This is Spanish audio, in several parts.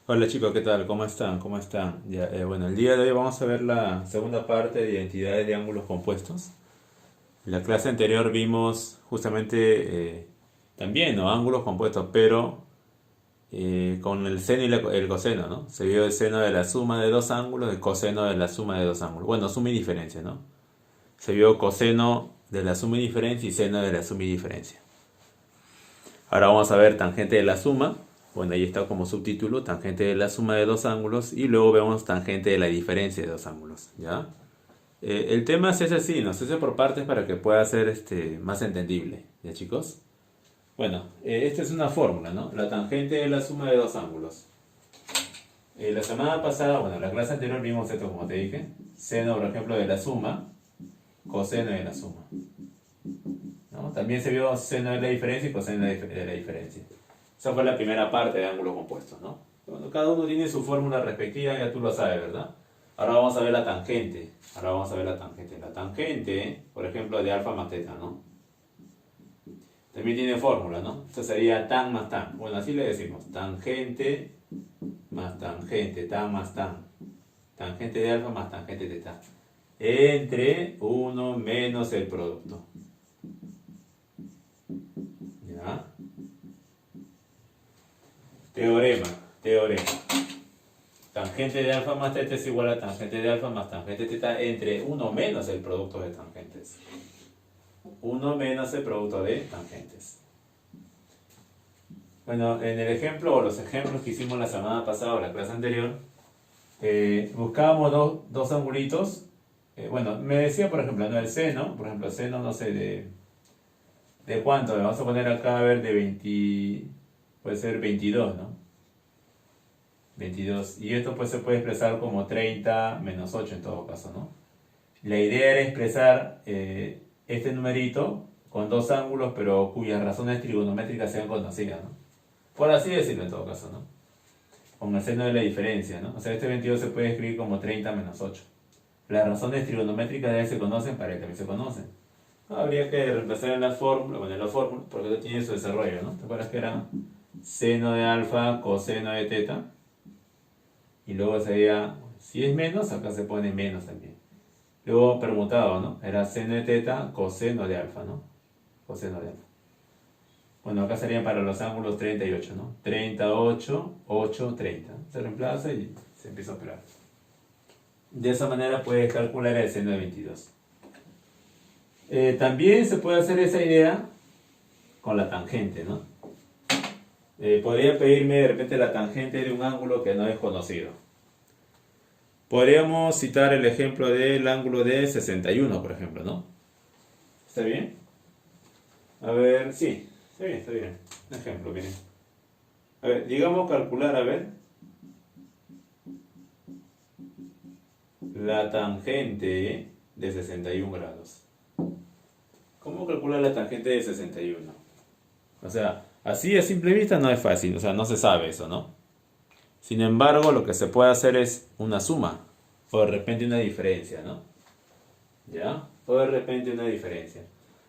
Hola chicos, ¿qué tal? ¿Cómo están? ¿Cómo están? Ya, bueno, el día de hoy vamos a ver la segunda parte de identidades de ángulos compuestos. En la clase anterior vimos justamente también, ¿no? Ángulos compuestos, pero con el seno y el coseno, ¿no? Se vio el seno de la suma de dos ángulos, el coseno de la suma de dos ángulos. Bueno, suma y diferencia, ¿no? Se vio coseno de la suma y diferencia y seno de la suma y diferencia. Ahora vamos a ver tangente de la suma. Bueno, ahí está como subtítulo, tangente de la suma de dos ángulos. Y luego vemos tangente de la diferencia de dos ángulos. ¿Ya? El tema se hace así, nos hace por partes para que pueda ser más entendible. ¿Ya, chicos? Bueno, esta es una fórmula, ¿no? La tangente de la suma de dos ángulos. La semana pasada, bueno, en la clase anterior vimos esto, como te dije. Seno, por ejemplo, de la suma, coseno de la suma. ¿No? También se vio seno de la diferencia y coseno de la diferencia. Esa fue la primera parte de ángulos compuestos, ¿no? Bueno, cada uno tiene su fórmula respectiva, ya tú lo sabes, ¿verdad? Ahora vamos a ver la tangente. Ahora vamos a ver la tangente. La tangente, por ejemplo, de alfa más teta, ¿no? También tiene fórmula, ¿no? Esto sería tan más tan. Bueno, así le decimos. Tangente más tangente, tan más tan. Tangente de alfa más tangente de teta. Entre uno menos el producto. ¿Ya? Teorema, teorema. Tangente de alfa más teta es igual a tangente de alfa más tangente de teta entre uno menos el producto de tangentes. Uno menos el producto de tangentes. Bueno, en el ejemplo o los ejemplos que hicimos la semana pasada o la clase anterior, buscábamos dos angulitos. Bueno, me decía, por ejemplo, ¿no? El seno, por ejemplo, el seno, no sé, ¿de cuánto? Le vamos a poner acá, a ver, de 20, puede ser 22, ¿no? 22. Y esto pues se puede expresar como 30 menos 8 en todo caso, ¿no? La idea era expresar este numerito con dos ángulos, pero cuyas razones trigonométricas sean conocidas, ¿no? Por así decirlo en todo caso, ¿no? Con el seno de la diferencia, ¿no? O sea, este 22 se puede escribir como 30 menos 8. Las razones trigonométricas de él se conocen, para él también se conocen. Habría que reemplazar en la fórmula, bueno, en la fórmula, porque esto tiene su desarrollo, ¿no? ¿Te acuerdas que era seno de alfa, coseno de teta? Y luego sería, si es menos, acá se pone menos también. Luego permutado, ¿no? Era seno de teta, coseno de alfa, ¿no? Coseno de alfa. Bueno, acá serían para los ángulos 38, ¿no? 38, 8, 30. Se reemplaza y se empieza a operar. De esa manera puedes calcular el seno de 22. También se puede hacer esa idea con la tangente, ¿no? Podría pedirme de repente la tangente de un ángulo que no es conocido. Podríamos citar el ejemplo del ángulo de 61, por ejemplo, ¿no? ¿Está bien? A ver, sí, está bien, está bien. Un ejemplo, miren. A ver, digamos calcular, a ver, la tangente de 61 grados. ¿Cómo calcular la tangente de 61? O sea, así a simple vista no es fácil, o sea, no se sabe eso, ¿no? Sin embargo, lo que se puede hacer es una suma, o de repente una diferencia, ¿no? ¿Ya? O de repente una diferencia.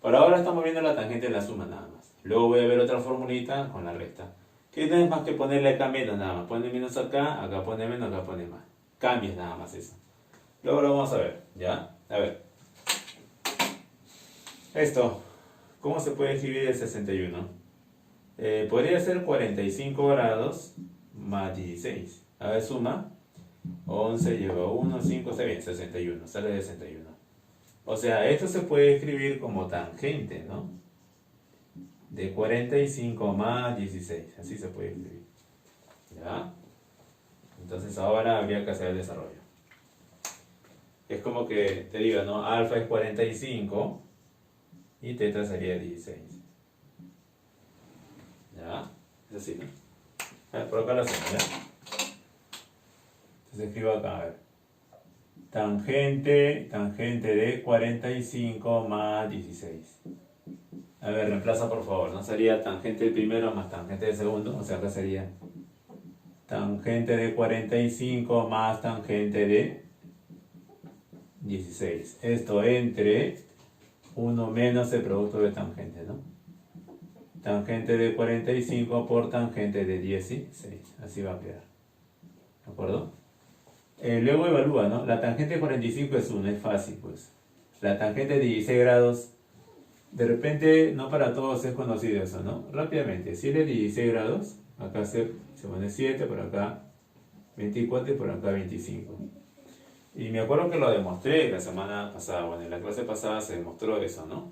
Por ahora estamos viendo la tangente de la suma nada más. Luego voy a ver otra formulita con la recta. Que no es más que ponerle acá menos nada más. Pone menos acá pone menos, acá pone más. Cambies nada más eso. Luego lo vamos a ver, ¿ya? A ver. Esto, ¿cómo se puede escribir el 61? Podría ser 45 grados más 16. A ver, suma. 11 lleva 1, 5, está bien, 61. Sale de 61. O sea, esto se puede escribir como tangente, ¿no? De 45 más 16. Así se puede escribir. ¿Ya? Entonces ahora habría que hacer el desarrollo. Es como que te diga, ¿no? Alfa es 45 y teta sería 16. ¿Ya? Es así, ¿no? Por acá lo hacemos, ¿ya? Entonces escribo acá, a ver. Tangente de 45 más 16. A ver, reemplaza por favor. ¿No sería tangente del primero más tangente del segundo? O sea, acá sería tangente de 45 más tangente de 16. Esto entre 1 menos el producto de tangente, ¿no? Tangente de 45 por tangente de 16. Así va a quedar. ¿De acuerdo? Luego evalúa, ¿no? La tangente de 45 es 1, es fácil, pues. La tangente de 16 grados, de repente, no para todos es conocido eso, ¿no? Rápidamente, si es de 16 grados, acá se pone 7, por acá 24 y por acá 25. Y me acuerdo que lo demostré la semana pasada, bueno, en la clase pasada se demostró eso, ¿no?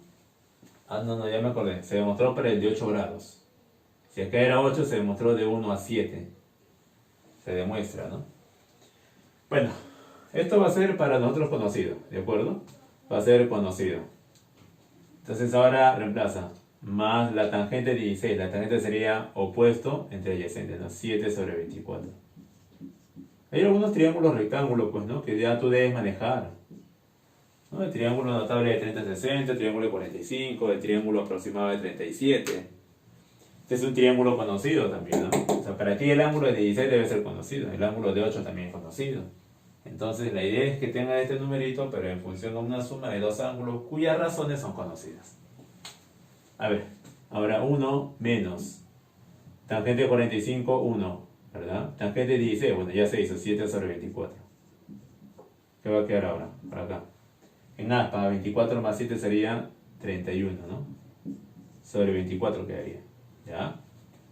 Ah, no, ya me acordé, se demostró para el de 8 grados. Si acá era 8, se demostró de 1 a 7. Se demuestra, ¿no? Bueno, esto va a ser para nosotros conocido, ¿de acuerdo? Va a ser conocido. Entonces ahora reemplaza más la tangente de 16. La tangente sería opuesto entre adyacentes, ¿no? 7 sobre 24. Hay algunos triángulos rectángulos, pues, ¿no? Que ya tú debes manejar, ¿no? El triángulo notable de 30-60, el triángulo de 45, el triángulo aproximado de 37. Este es un triángulo conocido también, ¿no? O sea, para ti el ángulo de 16 debe ser conocido, el ángulo de 8 también es conocido. Entonces la idea es que tenga este numerito, pero en función de una suma de dos ángulos cuyas razones son conocidas. A ver, ahora 1 menos tangente de 45, 1, ¿verdad? Tangente de 16, bueno, ya se hizo, 7 sobre 24. ¿Qué va a quedar ahora? Por acá. En aspa, 24 más 7 sería 31, ¿no? Sobre 24 quedaría, ¿ya?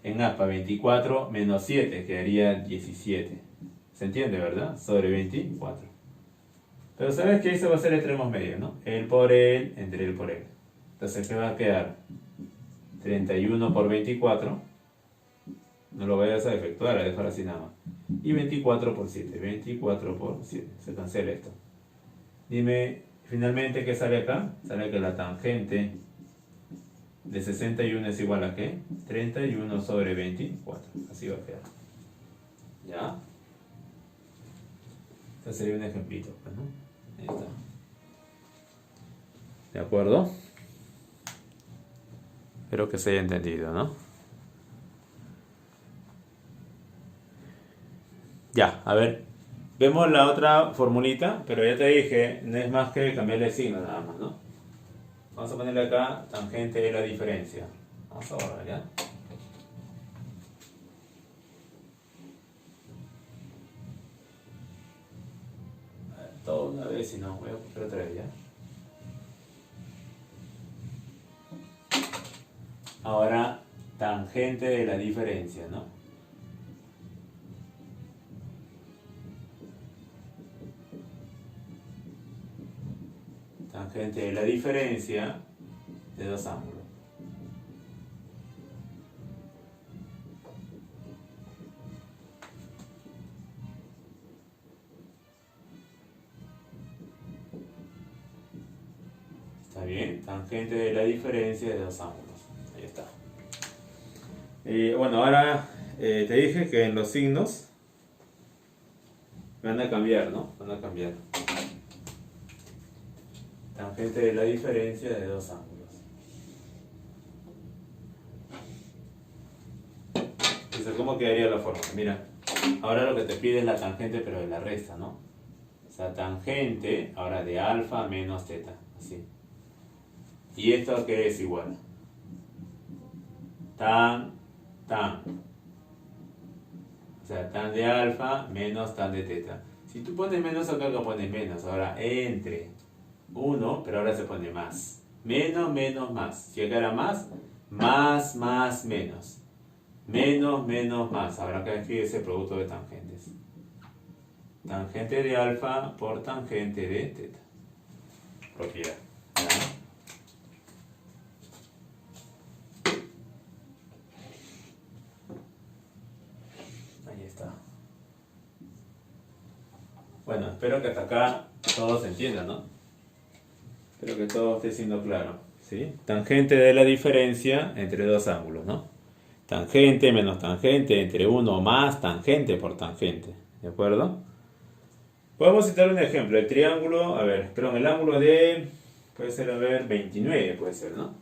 En aspa, 24 menos 7 quedaría 17. ¿Se entiende, verdad? Sobre 24. Pero sabes que eso va a ser extremos medios, ¿no? El por el entre el por el. Entonces, ¿qué va a quedar? 31 por 24. No lo vayas a efectuar, a dejar así nada más. Y 24 por 7. 24 por 7. Se cancela esto. Dime, finalmente, ¿qué sale acá? Sale que la tangente de 61 es igual a ¿qué? 31 sobre 24. Así va a quedar. ¿Ya? Este sería un ejemplito, pues, ¿no? Ahí está. ¿De acuerdo? Espero que se haya entendido, ¿no? Ya, a ver. Vemos la otra formulita, pero ya te dije, no es más que cambiarle el signo nada más, ¿no? Vamos a ponerle acá tangente de la diferencia. Vamos a borrar, ¿ya? A ver, todo una vez y no, voy a copiar otra vez, ¿ya? Ahora, tangente de la diferencia, ¿no? Tangente de la diferencia de dos ángulos. ¿Está bien? Tangente de la diferencia de dos ángulos. Ahí está. Bueno, ahora te dije que en los signos van a cambiar, ¿no? Van a cambiar. Tangente de la diferencia de dos ángulos. Entonces, ¿cómo quedaría la forma? Mira, ahora lo que te pide es la tangente, pero de la resta, ¿no? O sea, tangente ahora de alfa menos teta, así. ¿Y esto qué es igual? Tan. O sea, tan de alfa menos tan de teta. Si tú pones menos acá, lo pones menos. Ahora, entre 1, pero ahora se pone más. Menos, menos, más. Si acá era más, menos. Menos, más. Ahora acá escribe ese producto de tangentes. Tangente de alfa por tangente de teta. Propiedad. ¿Ya? Ahí está. Bueno, espero que hasta acá todo se entienda, ¿no? Espero que todo esté siendo claro, ¿sí? Tangente de la diferencia entre dos ángulos, ¿no? Tangente menos tangente entre uno más tangente por tangente, ¿de acuerdo? Podemos citar un ejemplo, el triángulo, a ver, perdón, el ángulo de, puede ser, a ver, 29, puede ser, ¿no?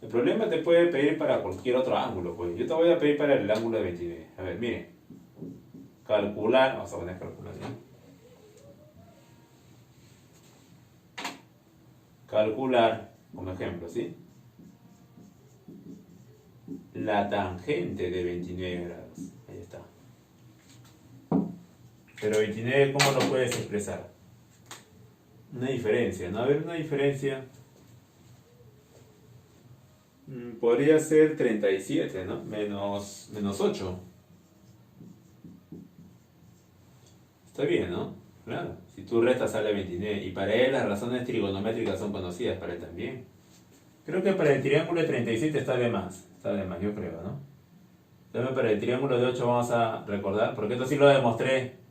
El problema te puede pedir para cualquier otro ángulo, pues. Yo te voy a pedir para el ángulo de 29. A ver, miren. Calcular, vamos a poner calcular, ¿no? Calcular, como ejemplo, ¿sí? La tangente de 29 grados. Ahí está. Pero 29, ¿cómo lo puedes expresar? Una diferencia, ¿no? A ver, una diferencia. Podría ser 37, ¿no? Menos 8. Está bien, ¿no? Claro. Si tú restas sale 29. Y para él las razones trigonométricas son conocidas, para él también. Creo que para el triángulo de 37 está de más. Está de más, yo creo, ¿no? También para el triángulo de 8 vamos a recordar, porque esto sí lo demostré.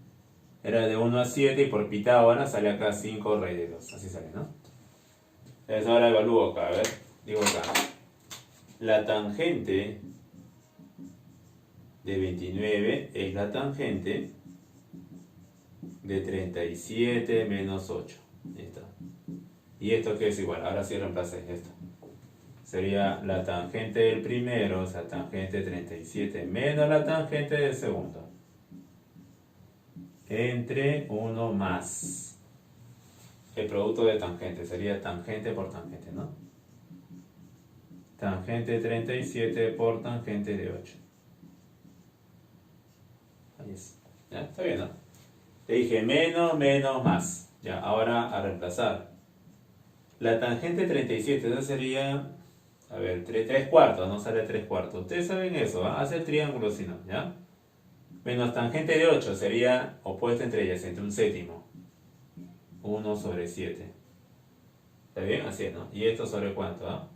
Era de 1 a 7 y por Pitágoras sale acá 5 raíz de 2. Así sale, ¿no? Entonces ahora evalúo acá, a ver. Digo acá. La tangente de 29 es la tangente de 37 menos 8. Ahí está. ¿Y esto qué es igual? Ahora sí reemplacé esto. Sería la tangente del primero, o sea, tangente de 37 menos la tangente del segundo. Entre 1 más. El producto de tangente sería tangente por tangente, ¿no? Tangente de 37 por tangente de 8. Ahí es. ¿Ya? Está bien, ¿no? Te dije menos, menos, más. Ya, ahora a reemplazar. La tangente de 37, esa sería... A ver, 3 cuartos, no sale 3 cuartos. Ustedes saben eso, ¿va? Hace el triángulo si no, ¿ya? Menos tangente de 8 sería opuesto entre ellas, entre un séptimo. 1 sobre 7. ¿Está bien? Así es, ¿no? ¿Y esto sobre cuánto, ah?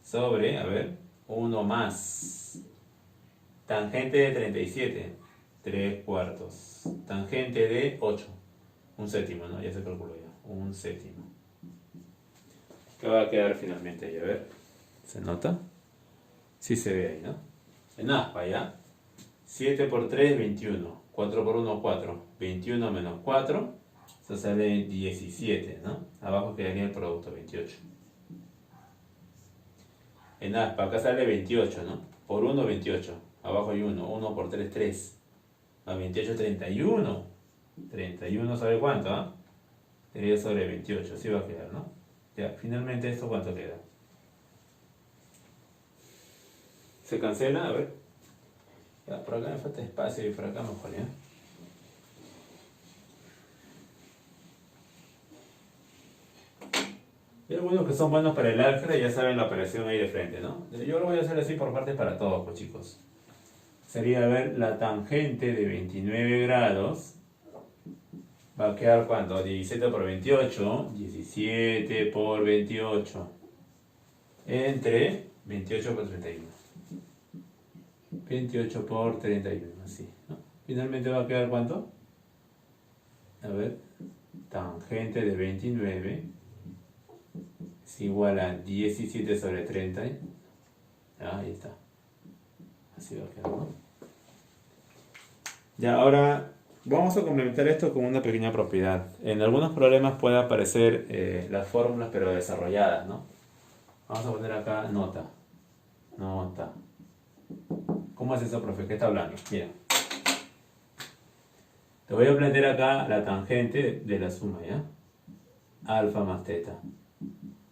Sobre, a ver, 1 más. Tangente de 37, 3 cuartos. Tangente de 8, un séptimo, ¿no? Ya se calculó ya, un séptimo. ¿Qué va a quedar finalmente ahí? A ver, ¿se nota? Sí se ve ahí, ¿no? En aspa, ¿ya? 7 por 3, 21. 4 por 1, 4. 21 menos 4, eso sale 17, ¿no? Abajo quedaría el producto, 28. En aspa, acá sale 28, ¿no? Por 1, 28. Abajo hay 1. 1 por 3, 3. A 28, 31. 31 sobre cuánto, ¿ah? 3 sobre 28, así va a quedar, ¿no? Ya, finalmente esto cuánto queda. ¿Se cancela? A ver. Ya, por acá me falta espacio y por acá mejor, ¿ya? Y algunos que son buenos para el álgebra ya saben la operación ahí de frente, ¿no? Yo lo voy a hacer así por partes para todos, pues chicos. Sería, a ver, la tangente de 29 grados. Va a quedar ¿cuánto? 17 por 28. 17 por 28. Entre 28 por 31. 28 por 31, así, ¿no? Finalmente va a quedar ¿cuánto? A ver, tangente de 29 es igual a 17 sobre 30. Ahí está. Así va a quedar, ¿no? Ya, ahora vamos a complementar esto con una pequeña propiedad. En algunos problemas puede aparecer las fórmulas pero desarrolladas, ¿no? Vamos a poner acá nota. Nota. ¿Cómo es eso, profe? ¿Qué está hablando? Mira. Te voy a plantear acá la tangente de la suma, ¿ya? Alfa más teta.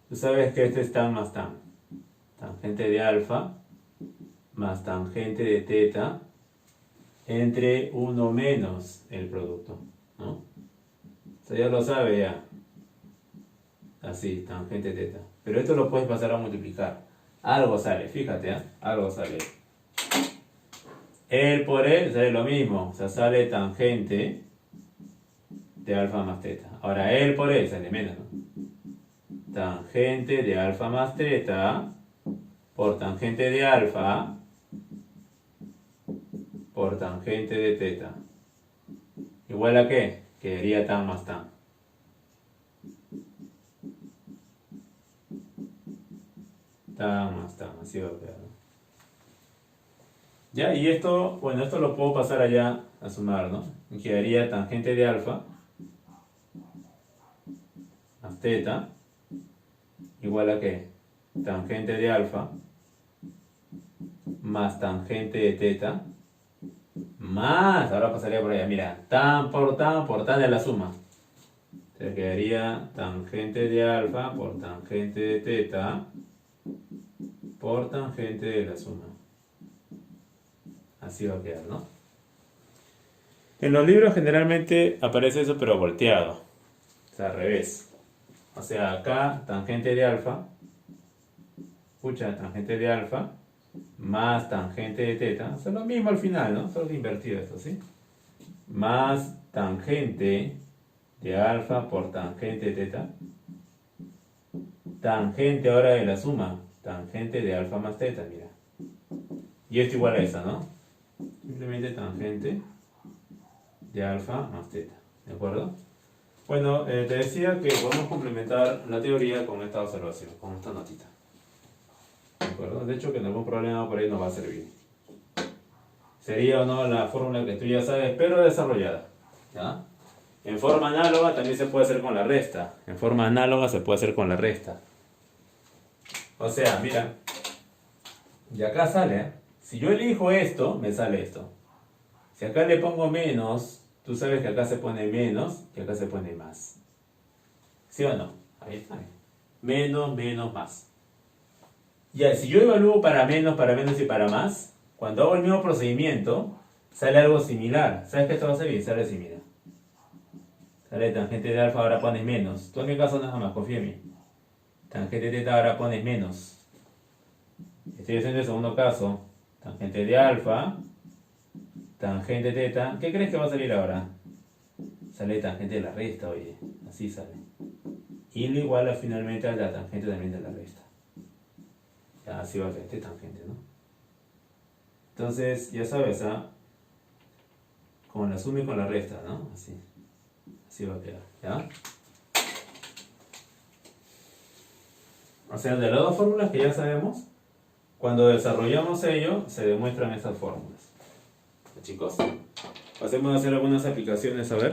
Tú sabes que esto es tan más tan. Tangente de alfa más tangente de teta entre 1 menos el producto, ¿no? Eso ya lo sabe ya. Así, tangente teta. Pero esto lo puedes pasar a multiplicar. Algo sale, fíjate, ¿eh? Algo sale. El por él sale lo mismo. O sea, sale tangente de alfa más teta. Ahora, el por él sale menos, ¿no? Tangente de alfa más teta por tangente de alfa por tangente de teta. ¿Igual a qué? Quedaría tan más tan. Tan más tan, así va a quedar, ¿no? Ya, y esto, bueno, esto lo puedo pasar allá a sumar, ¿no? Y quedaría tangente de alfa más teta igual a qué? Tangente de alfa más tangente de teta más, ahora pasaría por allá, mira, tan por tan de la suma. Te quedaría tangente de alfa por tangente de teta por tangente de la suma. Así va a quedar, ¿no? En los libros generalmente aparece eso pero volteado, o sea, al revés. O sea, acá tangente de alfa, escucha, tangente de alfa, más tangente de teta, o sea, lo mismo al final, ¿no? Solo que invertido esto, ¿sí? Más tangente de alfa por tangente de teta. Tangente ahora de la suma, tangente de alfa más teta, mira. Y esto igual a esa, ¿no? Simplemente tangente de alfa más teta, ¿de acuerdo? Bueno, te decía que podemos complementar la teoría con esta observación, con esta notita. ¿De acuerdo? De hecho, que en algún problema por ahí nos va a servir. Sería o no la fórmula que tú ya sabes, pero desarrollada. ¿Ya? En forma análoga también se puede hacer con la resta. En forma análoga se puede hacer con la resta. O sea, mira, y acá sale, ¿eh? Si yo elijo esto, me sale esto. Si acá le pongo menos, tú sabes que acá se pone menos y acá se pone más. ¿Sí o no? Ahí está. Menos, menos, más. Ya, si yo evalúo para menos y para más, cuando hago el mismo procedimiento, sale algo similar. ¿Sabes qué esto va a salir? Sale así, mira. Sale tangente de alfa, ahora pones menos. Tú en mi caso nada más, confía en mí. Tangente de teta, ahora pones menos. Estoy haciendo el segundo caso. Tangente de alfa, tangente de teta. ¿Qué crees que va a salir ahora? Sale tangente de la resta, oye. Así sale. Y lo iguala finalmente a la tangente también de la resta. Ya, así va a ser este tangente, ¿no? Entonces, ya sabes, ¿ah? Con la suma y con la resta, ¿no? Así. Así va a quedar, ¿ya? O sea, de las dos fórmulas que ya sabemos, cuando desarrollamos ello, se demuestran estas fórmulas. Chicos, pasemos a hacer algunas aplicaciones, a ver.